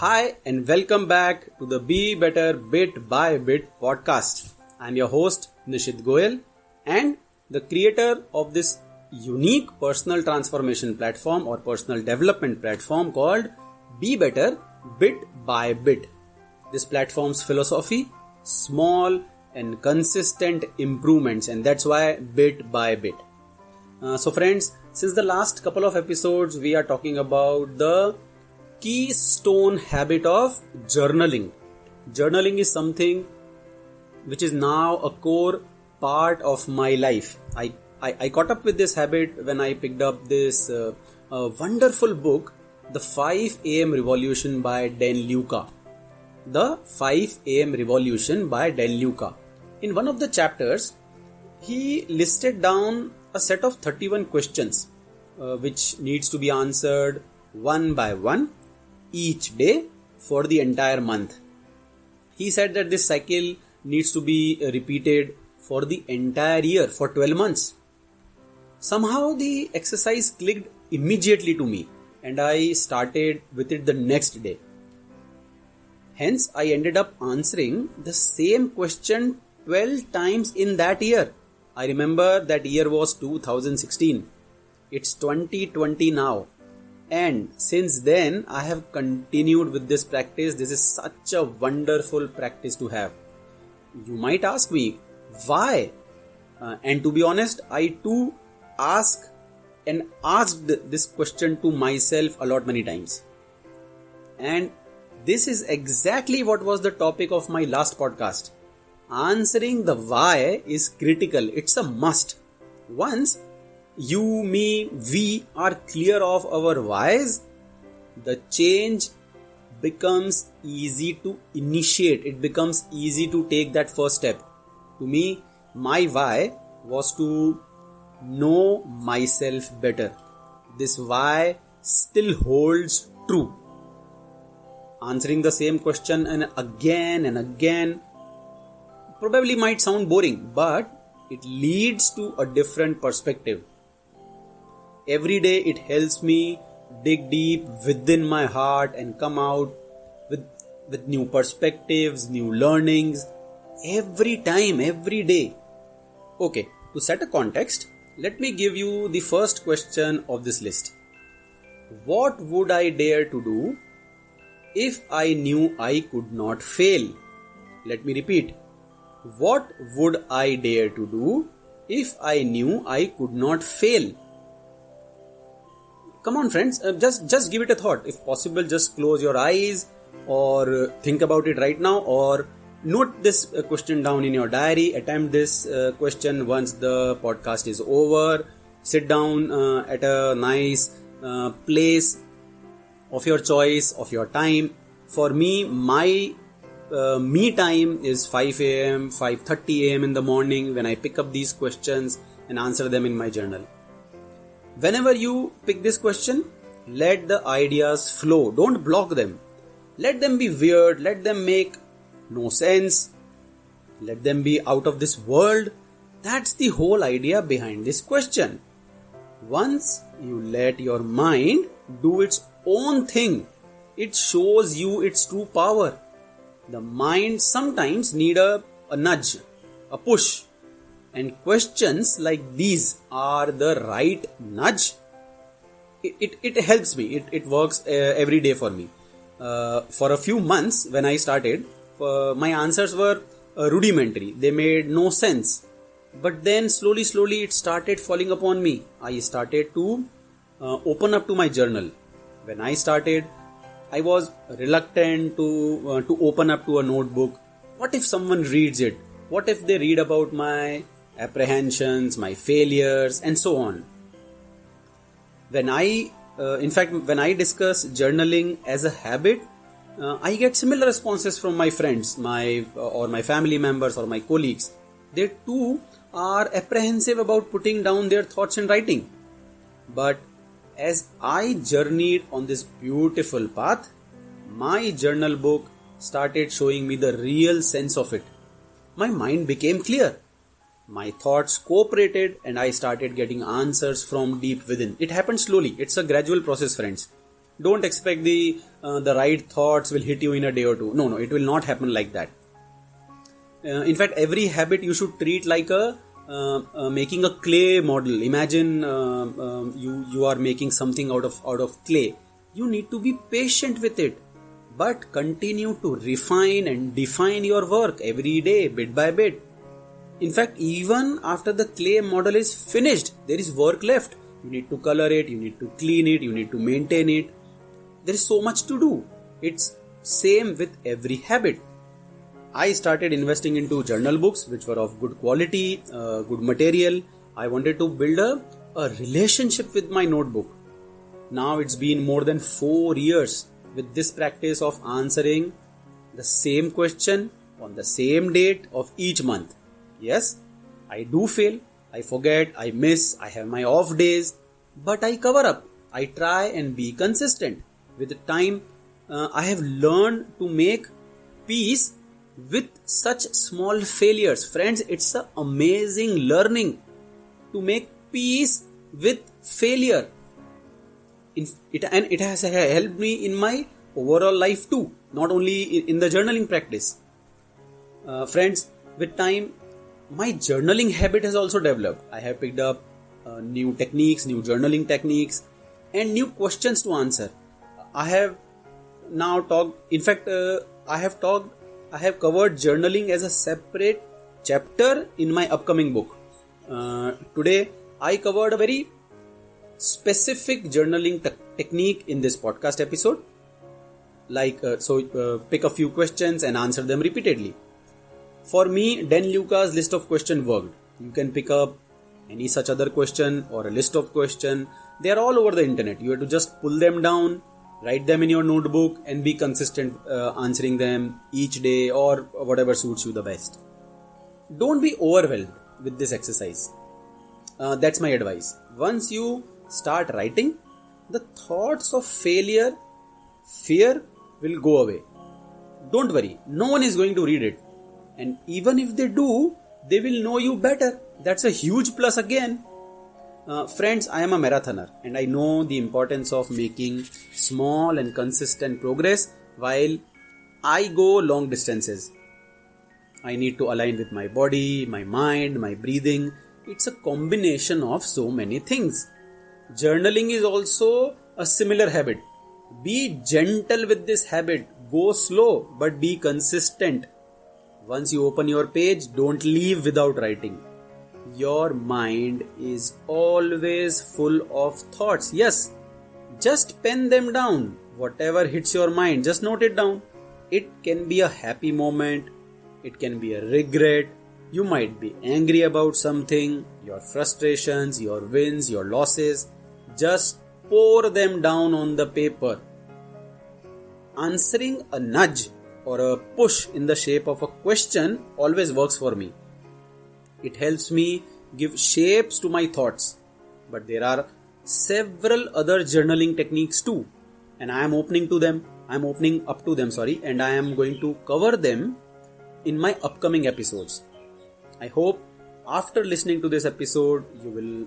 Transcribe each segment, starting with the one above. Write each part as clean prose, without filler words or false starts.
Hi and welcome back to the Be Better Bit by Bit podcast. I'm your host Nishith and the creator of this unique personal transformation platform or personal development platform called Be Better Bit by Bit. This platform's philosophy, small and consistent improvements, and that's why bit by bit. So friends, since the last couple of episodes we are talking about the Keystone habit of journaling. Journaling is something which is now a core part of my life. I caught up with this habit when I picked up this wonderful book, The 5 AM Revolution by Dan Luca. The 5 AM Revolution by Dan Luca. In one of the chapters, he listed down a set of 31 questions which needs to be answered one by one each day for the entire month. He said that this cycle needs to be repeated for the entire year, for 12 months. Somehow the exercise clicked immediately to me and I started with it the next day. Hence, I ended up answering the same question 12 times in that year. I remember that year was 2016. It's 2020 now. And since then, I have continued with this practice. This is such a wonderful practice to have. You might ask me, why? And to be honest, I too asked this question to myself a lot many times. And this is exactly what was the topic of my last podcast. Answering the why is critical. It's a must. Once you, me, we are clear of our whys, the change becomes easy to initiate. It becomes easy to take that first step. To me, my why was to know myself better. This why still holds true. Answering the same question and again probably might sound boring, but it leads to a different perspective. Every day it helps me dig deep within my heart and come out with new perspectives, new learnings, every time, every day. Okay, to set a context, let me give you the first question of this list. What would I dare to do if I knew I could not fail? Let me repeat. What would I dare to do if I knew I could not fail? Come on friends, just give it a thought. If possible, just close your eyes or think about it right now, or note this question down in your diary. Attempt this question once the podcast is over. Sit down at a nice place of your choice, of your time. For me, my me time is 5 am, 5:30 am in the morning when I pick up these questions and answer them in my journal. Whenever you pick this question, let the ideas flow. Don't block them. Let them be weird. Let them make no sense. Let them be out of this world. That's the whole idea behind this question. Once you let your mind do its own thing, it shows you its true power. The mind sometimes need a nudge, a push. And questions like these are the right nudge. It helps me. It works every day for me. For a few months when I started, my answers were rudimentary. They made no sense. But then slowly it started falling upon me. I started to open up to my journal. When I started, I was reluctant to open up to a notebook. What if someone reads it? What if they read about my apprehensions, my failures, and so on? When I discuss journaling as a habit, I get similar responses from my friends, my family members or my colleagues. They too are apprehensive about putting down their thoughts in writing. But as I journeyed on this beautiful path, my journal book started showing me the real sense of it. My mind became clear. My thoughts cooperated and I started getting answers from deep within. It happened slowly. It's a gradual process, friends. Don't expect the right thoughts will hit you in a day or two. No, it will not happen like that. In fact, every habit you should treat like making a clay model. Imagine you are making something out of clay. You need to be patient with it, but continue to refine and define your work every day, bit by bit. In fact, even after the clay model is finished, there is work left. You need to color it, you need to clean it, you need to maintain it. There is so much to do. It's same with every habit. I started investing into journal books which were of good quality, good material. I wanted to build a relationship with my notebook. Now it's been more than 4 years with this practice of answering the same question on the same date of each month. Yes, I do fail, I forget, I miss, I have my off days, but I cover up. I try and be consistent. With time, I have learned to make peace with such small failures. Friends, it's an amazing learning to make peace with failure. It has helped me in my overall life too, not only in the journaling practice. Friends, with time, my journaling habit has also developed. I have picked up new techniques, new journaling techniques, and new questions to answer. I have now talked, in fact, I have covered journaling as a separate chapter in my upcoming book. Today, I covered a very specific journaling technique in this podcast episode. Pick a few questions and answer them repeatedly. For me, Dan Luca's list of questions worked. You can pick up any such other question or a list of questions. They are all over the internet. You have to just pull them down, write them in your notebook, and be consistent answering them each day or whatever suits you the best. Don't be overwhelmed with this exercise. That's my advice. Once you start writing, the thoughts of fear will go away. Don't worry, no one is going to read it. And even if they do, they will know you better. That's a huge plus again. Friends, I am a marathoner and I know the importance of making small and consistent progress while I go long distances. I need to align with my body, my mind, my breathing. It's a combination of so many things. Journaling is also a similar habit. Be gentle with this habit. Go slow, but be consistent. Once you open your page, don't leave without writing. Your mind is always full of thoughts. Yes, just pen them down. Whatever hits your mind, just note it down. It can be a happy moment. It can be a regret. You might be angry about something, your frustrations, your wins, your losses. Just pour them down on the paper. Answering a nudge or a push in the shape of a question always works for me. It helps me give shapes to my thoughts. But there are several other journaling techniques too. And I am opening up to them, and I am going to cover them in my upcoming episodes. I hope after listening to this episode, you will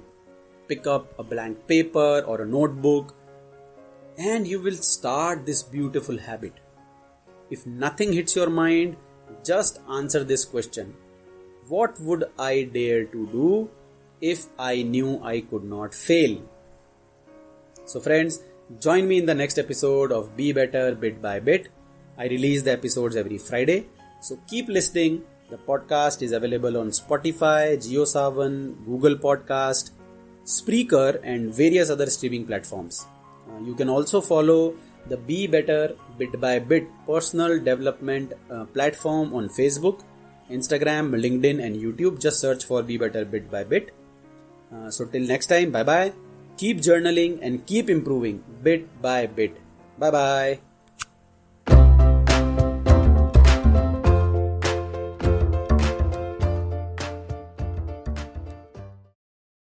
pick up a blank paper or a notebook and you will start this beautiful habit. If nothing hits your mind, just answer this question. What would I dare to do if I knew I could not fail? So friends, join me in the next episode of Be Better Bit by Bit. I release the episodes every Friday. So keep listening. The podcast is available on Spotify, JioSaavn, Google Podcast, Spreaker and various other streaming platforms. You can also follow the Be Better Bit by Bit personal development platform on Facebook, Instagram, LinkedIn and YouTube. Just search for Be Better Bit by Bit. So till next time, bye bye. Keep journaling and keep improving bit by bit. Bye bye.